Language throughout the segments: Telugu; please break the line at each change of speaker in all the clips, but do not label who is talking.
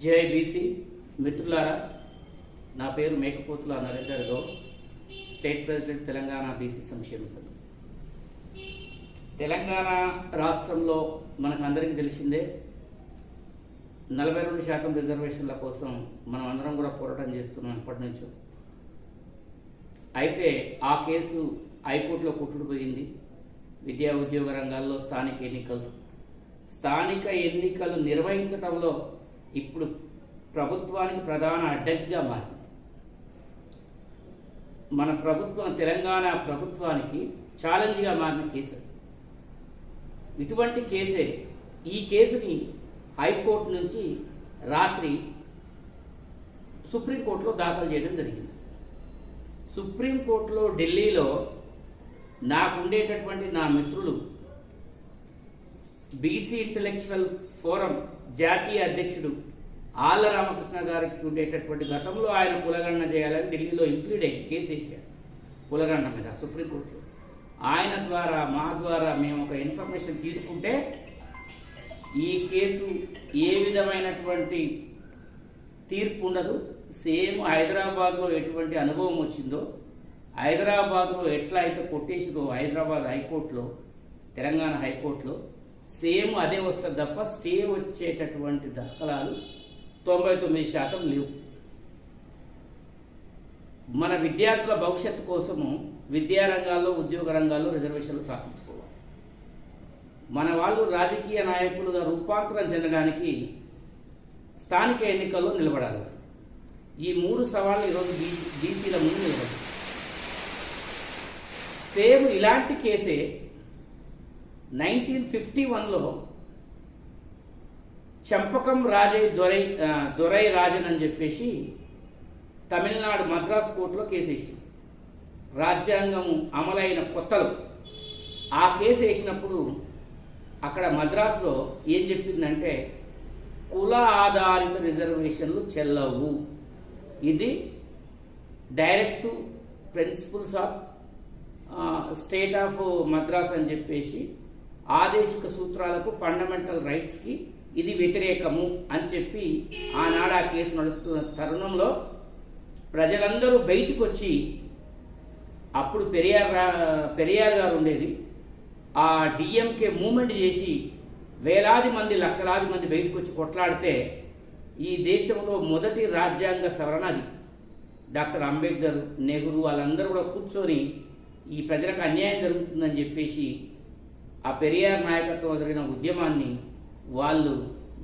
జై బీసీ మిత్రులారా, నా పేరు Mekapothula Narender Goud, state president Telangana BC సంక్షేమ సమితి. తెలంగాణ రాష్ట్రంలో మనకందరికీ తెలిసిందే 42% రిజర్వేషన్ల కోసం మనం అందరం కూడా పోరాటం చేస్తున్నాం ఎప్పటి నుంచో. అయితే ఆ కేసు హైకోర్టులో కొట్టుకుపోయింది. విద్యా ఉద్యోగ రంగాల్లో స్థానిక ఎన్నికలు నిర్వహించడంలో ఇప్పుడు ప్రభుత్వానికి ప్రధాన అడ్డంకిగా మారింది. మన ప్రభుత్వం, తెలంగాణ ప్రభుత్వానికి ఛాలెంజ్గా మారిన కేసు. ఇటువంటి కేసే, ఈ కేసుని హైకోర్టు నుంచి రాత్రి సుప్రీంకోర్టులో దాఖలు చేయడం జరిగింది. సుప్రీంకోర్టులో ఢిల్లీలో నాకుండేటటువంటి నా మిత్రులు బీసీ ఇంటలెక్చువల్ ఫోరం జాతీయ అధ్యక్షుడు ఆళ్ల రామకృష్ణ గారికి ఉండేటటువంటి గతంలో ఆయన కులగణన చేయాలని ఢిల్లీలో ఇంప్లీడ్ అయ్యి కేసు వేశారు కులగణన మీద సుప్రీంకోర్టులో. ఆయన ద్వారా మా ద్వారా మేము ఒక ఇన్ఫర్మేషన్ తీసుకుంటే ఈ కేసు ఏ విధమైనటువంటి తీర్పు ఉండదు. సేమ్ హైదరాబాద్లో ఎటువంటి అనుభవం వచ్చిందో, హైదరాబాద్లో ఎట్లా అయితే కొట్టేసిందో హైదరాబాద్ హైకోర్టులో, తెలంగాణ హైకోర్టులో సేమ్ అదే వస్తుంది తప్ప స్టే వచ్చేటటువంటి దాఖలాలు 99% లేవు. మన విద్యార్థుల భవిష్యత్తు కోసము విద్యారంగాల్లో, ఉద్యోగ రంగాల్లో రిజర్వేషన్లు సాధించుకోవాలి. మన వాళ్ళు రాజకీయ నాయకులుగా రూపాంతరం చెందడానికి స్థానిక ఎన్నికల్లో నిలబడాలి. ఈ 3 సవాళ్ళు ఈరోజు బీసీల ముందు నిలబడాలి. సేమ్ ఇలాంటి కేసే 1951లో చంపకం దొరై రాజన్ అని చెప్పేసి తమిళనాడు మద్రాసు కోర్టులో కేసు వేసింది. రాజ్యాంగం అమలైన కొత్తలో ఆ కేసు వేసినప్పుడు అక్కడ మద్రాసులో ఏం చెప్పిందంటే కుల ఆధారిత రిజర్వేషన్లు చెల్లవు. ఇది direct principles of state of Madras అని చెప్పేసి ఆదేశిక సూత్రాలకు, ఫండమెంటల్ రైట్స్కి ఇది వ్యతిరేకము అని చెప్పి ఆనాడు ఆ కేసు నడుస్తున్న తరుణంలో ప్రజలందరూ బయటకు వచ్చి, అప్పుడు పెరియార్ గారు ఉండేది, ఆ డిఎంకే మూమెంట్ చేసి వేలాది మంది, లక్షలాది మంది బయటకు వచ్చి కొట్లాడితే ఈ దేశంలో మొదటి రాజ్యాంగ సవరణ అది. డాక్టర్ అంబేద్కర్, నెహ్రూ వాళ్ళందరూ కూడా కూర్చొని ఈ ప్రజలకు అన్యాయం జరుగుతుందని చెప్పేసి ఆ పెరియార్ నాయకత్వం జరిగిన ఉద్యమాన్ని వాళ్ళు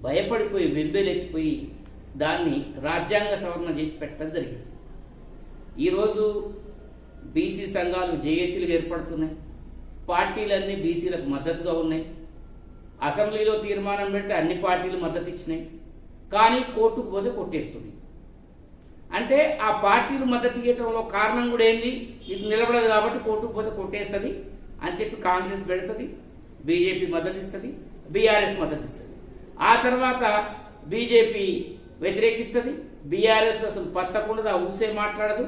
భయపడిపోయి వెంబెలెక్కిపోయి దాన్ని రాజ్యాంగ సవరణ చేసి పెట్టడం జరిగింది. ఈరోజు బీసీ సంఘాలు జేఏసీలు ఏర్పడుతున్నాయి. పార్టీలన్నీ బీసీలకు మద్దతుగా ఉన్నాయి. అసెంబ్లీలో తీర్మానం పెడితే అన్ని పార్టీలు మద్దతు ఇచ్చినాయి. కానీ కోర్టుకు పోతే కొట్టేస్తుంది. అంటే ఆ పార్టీలు మద్దతు ఇవ్వడంలో కారణం కూడా ఏంది, ఇది నిలబడదు కాబట్టి కోర్టుకు పోతే కొట్టేస్తుంది అని చెప్పి కాంగ్రెస్ పెడుతుంది, బీజేపీ మద్దతు ఇస్తుంది, బీఆర్ఎస్ మద్దతు ఇస్తుంది. ఆ తర్వాత బీజేపీ వ్యతిరేకిస్తుంది, బీఆర్ఎస్ అసలు పత్తకుండా ఊసే మాట్లాడదు,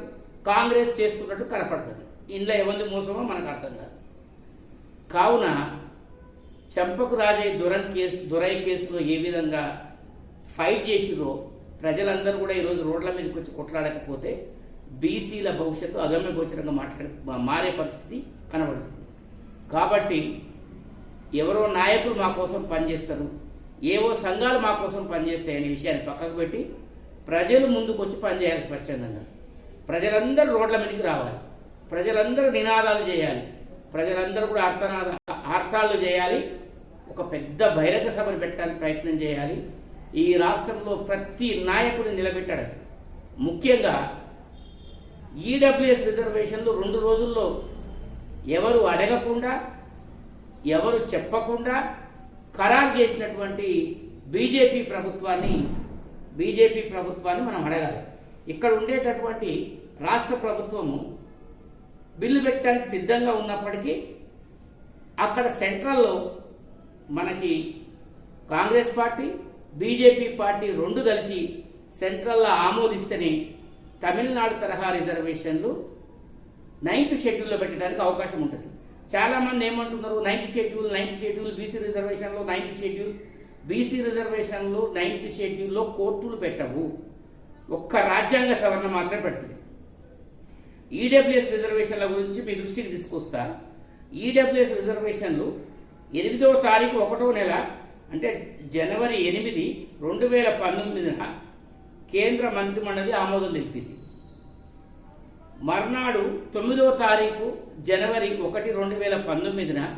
కాంగ్రెస్ చేస్తున్నట్టు కనపడుతుంది. ఇంట్లో ఎవరి మోసమో మనకు అర్థం కాదు. కావున చంపకు రాజే దొరై కేసులో ఏ విధంగా ఫైట్ చేసిరో ప్రజలందరూ కూడా ఈరోజు రోడ్ల మీదకి వచ్చి కొట్లాడకపోతే బీసీల భవిష్యత్తు అగమ్య గోచరంగా మారే పరిస్థితి కనబడుతుంది. కాబట్టి ఎవరో నాయకులు మా కోసం పనిచేస్తారు, ఏవో సంఘాలు మా కోసం పనిచేస్తాయి అనే విషయాన్ని పక్కకు పెట్టి ప్రజలు ముందుకు వచ్చి పనిచేయాలి. స్వచ్ఛందంగా ప్రజలందరూ రోడ్ల మీదకి రావాలి, ప్రజలందరూ నినాదాలు చేయాలి, ప్రజలందరూ కూడా అర్థాలు చేయాలి. ఒక పెద్ద బహిరంగ సభను పెట్టడానికి ప్రయత్నం చేయాలి. ఈ రాష్ట్రంలో ప్రతి నాయకుడిని నిలబెట్టాడు. ముఖ్యంగా ఈడబ్ల్యూఎస్ రిజర్వేషన్లు 2 రోజుల్లో ఎవరు అడగకుండా, ఎవరు చెప్పకుండా ఖరారు చేసినటువంటి బీజేపీ ప్రభుత్వాన్ని మనం అడగాలి. ఇక్కడ ఉండేటటువంటి రాష్ట్ర ప్రభుత్వము బిల్లు పెట్టడానికి సిద్ధంగా ఉన్నప్పటికీ అక్కడ సెంట్రల్లో మనకి కాంగ్రెస్ పార్టీ, బీజేపీ పార్టీ 2 కలిసి సెంట్రల్లో ఆమోదిస్తేనే తమిళనాడు తరహా రిజర్వేషన్లు 9th షెడ్యూల్లో పెట్టడానికి అవకాశం ఉంటుంది. చాలామంది ఏమంటున్నారు, 9th షెడ్యూల్ బీసీ రిజర్వేషన్లో 9th షెడ్యూల్ బీసీ రిజర్వేషన్లు 9th షెడ్యూల్లో కోర్టులు పెట్టవు, ఒక్క రాజ్యాంగ సవరణ మాత్రమే పెడుతుంది. ఈడబ్ల్యూఎస్ రిజర్వేషన్ల గురించి మీ దృష్టికి తీసుకొస్తా. ఈడబ్ల్యూఎస్ రిజర్వేషన్లు 8వ తారీఖు 1వ నెల అంటే జనవరి 8, 2019 కేంద్ర మంత్రిమండలి ఆమోదం తెలిపింది. మర్నాడు 9వ తారీఖు జనవరి 1, 2019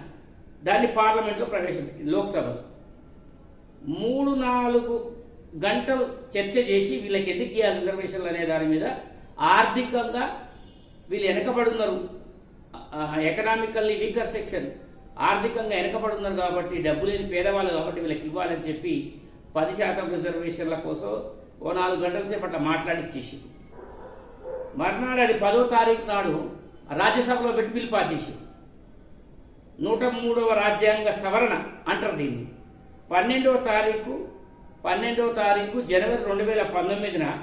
దాన్ని పార్లమెంట్లో ప్రవేశపెట్టింది, లోక్సభలో. 3-4 గంటలు చర్చ చేసి వీళ్ళకి ఎందుకు ఇవ్వాలి రిజర్వేషన్లు అనే దాని మీద ఆర్థికంగా వీళ్ళు వెనకబడున్నారు, ఎకనామికల్లీ వీకర్ సెక్షన్ ఆర్థికంగా వెనకబడున్నారు కాబట్టి, డబ్బు లేని పేదవాళ్ళు కాబట్టి వీళ్ళకి ఇవ్వాలని చెప్పి 10% రిజర్వేషన్ల కోసం 4 గంటల సేపు అట్లా మాట్లాడిచ్చేసి మర్నాడు అది 10వ తారీఖు నాడు రాజ్యసభలో పెట్టి బిల్ పాస్ చేసి 103వ రాజ్యాంగ సవరణ అంటారు దీన్ని. 12వ తారీఖు జనవరి 2019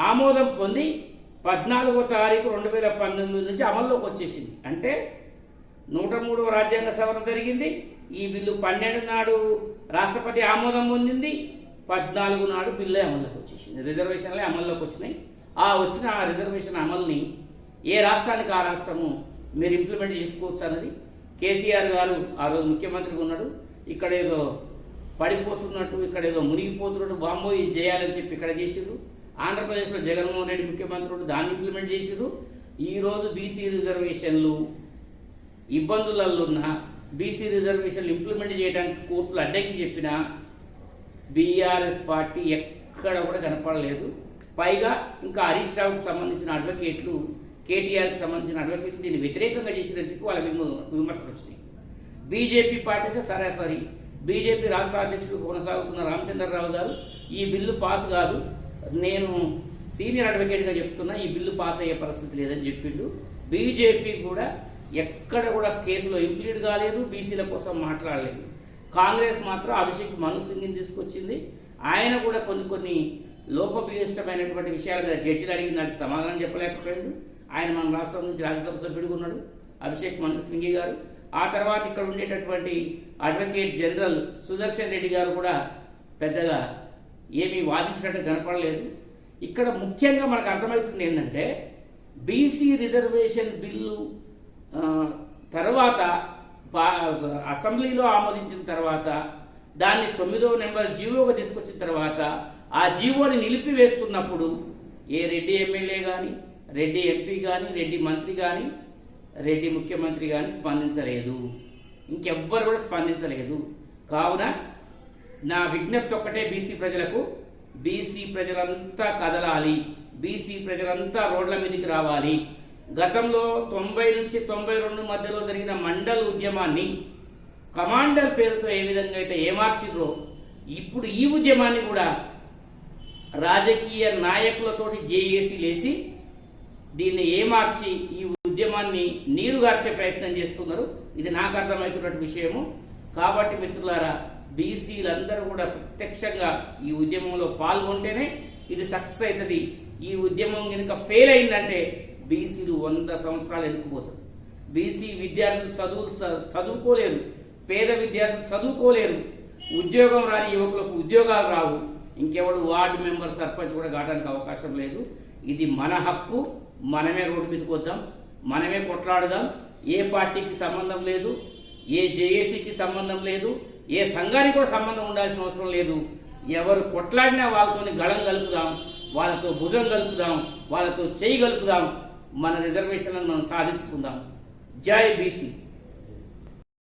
ఆమోదం పొంది 14వ తారీఖు 2019 నుంచి అమల్లోకి వచ్చేసింది. అంటే 103వ రాజ్యాంగ సవరణ జరిగింది. ఈ బిల్లు 12 నాడు రాష్ట్రపతి ఆమోదం పొందింది, 14 నాడు బిల్లు అమల్లోకి వచ్చేసింది. రిజర్వేషన్లే అమల్లోకి వచ్చినాయి. వచ్చిన ఆ రిజర్వేషన్ అమల్ని ఏ రాష్ట్రానికి ఆ రాష్ట్రము మీరు ఇంప్లిమెంట్ చేసుకోవచ్చు అన్నది కేసీఆర్ గారు ఆ రోజు ముఖ్యమంత్రిగా ఉన్నాడు. ఇక్కడ ఏదో పడిపోతున్నట్టు, ఇక్కడ ఏదో మునిగిపోతున్నట్టు, బాంబో ఇది చేయాలని చెప్పి ఇక్కడ చేసిరు. ఆంధ్రప్రదేశ్లో జగన్మోహన్ రెడ్డి ముఖ్యమంత్రి దాన్ని ఇంప్లిమెంట్ చేసిరు. ఈరోజు బీసీ రిజర్వేషన్లు ఇబ్బందులలో ఉన్న బీసీ రిజర్వేషన్లు ఇంప్లిమెంట్ చేయడానికి కోర్టులు అడ్డంకి చెప్పినా బీఆర్ఎస్ పార్టీ ఎక్కడ కూడా కనపడలేదు. పైగా ఇంకా హరీష్ రావుకి సంబంధించిన అడ్వకేట్లు, కేటీఆర్కి సంబంధించిన అడ్వకేట్లు దీన్ని వ్యతిరేకంగా చేసిరని చెప్పి వాళ్ళ విమర్శలు వచ్చినాయి. బీజేపీ పార్టీతో సరాసరి బీజేపీ రాష్ట్ర అధ్యక్షుడు కొనసాగుతున్న రామచంద్రరావు గారు ఈ బిల్లు పాస్ కాదు, నేను సీనియర్ అడ్వకేట్గా చెప్తున్నా, ఈ బిల్లు పాస్ అయ్యే పరిస్థితి లేదని చెప్పిండు. బీజేపీ కూడా ఎక్కడ కూడా కేసులో ఇంప్లీడ్ కాలేదు, బీసీల కోసం మాట్లాడలేదు. కాంగ్రెస్ మాత్రం అభిషేక్ మను సింగ్ని తీసుకొచ్చింది. ఆయన కూడా కొన్ని లోపభూయిష్టమైనటువంటి విషయాల మీద జడ్జిలు అడిగిన దానికి సమాధానం చెప్పలేకపోయాడు. ఆయన మన రాష్ట్రం నుంచి రాజ్యసభ సభ్యుడిగా ఉన్నాడు అభిషేక్ మను సింగ్ గారు. ఆ తర్వాత ఇక్కడ ఉండేటటువంటి అడ్వకేట్ జనరల్ సుదర్శన్ రెడ్డి గారు కూడా పెద్దగా ఏమీ వాదించినట్టు కనపడలేదు. ఇక్కడ ముఖ్యంగా మనకు అర్థమవుతుంది ఏంటంటే బీసీ రిజర్వేషన్ బిల్లు తర్వాత అసెంబ్లీలో ఆమోదించిన తర్వాత దాన్ని 9వ నెంబర్ జీవోగా తీసుకొచ్చిన తర్వాత ఆ జీవోని నిలిపివేస్తున్నప్పుడు ఏ రెడ్డి ఎమ్మెల్యే కానీ, రెడ్డి ఎంపీ కానీ, రెడ్డి మంత్రి కానీ, రెడ్డి ముఖ్యమంత్రి కానీ స్పందించలేదు. ఇంకెవ్వరు కూడా స్పందించలేదు. కావున నా విజ్ఞప్తి ఒక్కటే బీసీ ప్రజలకు, బీసీ ప్రజలంతా కదలాలి, బీసీ ప్రజలంతా రోడ్ల మీదకి రావాలి. గతంలో 90 నుంచి 92 మధ్యలో జరిగిన మండల్ ఉద్యమాన్ని కమాండర్ పేరుతో ఏ విధంగా అయితే ఏమార్చిండ్రో ఇప్పుడు ఈ ఉద్యమాన్ని కూడా రాజకీయ నాయకులతోటి జేఏసీ లేసి దీన్ని ఏమార్చి ఈ ఉద్యమాన్ని నీరుగార్చే ప్రయత్నం చేస్తున్నారు. ఇది నాకు అర్థమవుతున్నటువంటి విషయము. కాబట్టి మిత్రులారా, బీసీలందరూ కూడా ప్రత్యక్షంగా ఈ ఉద్యమంలో పాల్గొంటేనే ఇది సక్సెస్ అవుతుంది. ఈ ఉద్యమం కనుక ఫెయిల్ అయిందంటే బీసీలు 100 సంవత్సరాలు ఎన్నుకుపోతారు. బీసీ విద్యార్థులు చదువుకోలేరు, పేద విద్యార్థులు చదువుకోలేరు, ఉద్యోగం రాని యువకులకు ఉద్యోగాలు రావు, ఇంకెవడు వార్డు మెంబర్, సర్పంచ్ కూడా కావడానికి అవకాశం లేదు. ఇది మన హక్కు. మనమే రోడ్డు మీదకి వద్దాం, మనమే కొట్లాడదాం. ఏ పార్టీకి సంబంధం లేదు, ఏ జేఏసీకి సంబంధం లేదు, ఏ సంఘానికి కూడా సంబంధం ఉండాల్సిన అవసరం లేదు. ఎవరు కొట్లాడినా వాళ్ళతో గళం కలుపుదాం, వాళ్ళతో భుజం కలుపుదాం, వాళ్ళతో చేయి కలుపుదాం. మన రిజర్వేషన్లను మనం సాధించుకుందాం. జై బీసీ.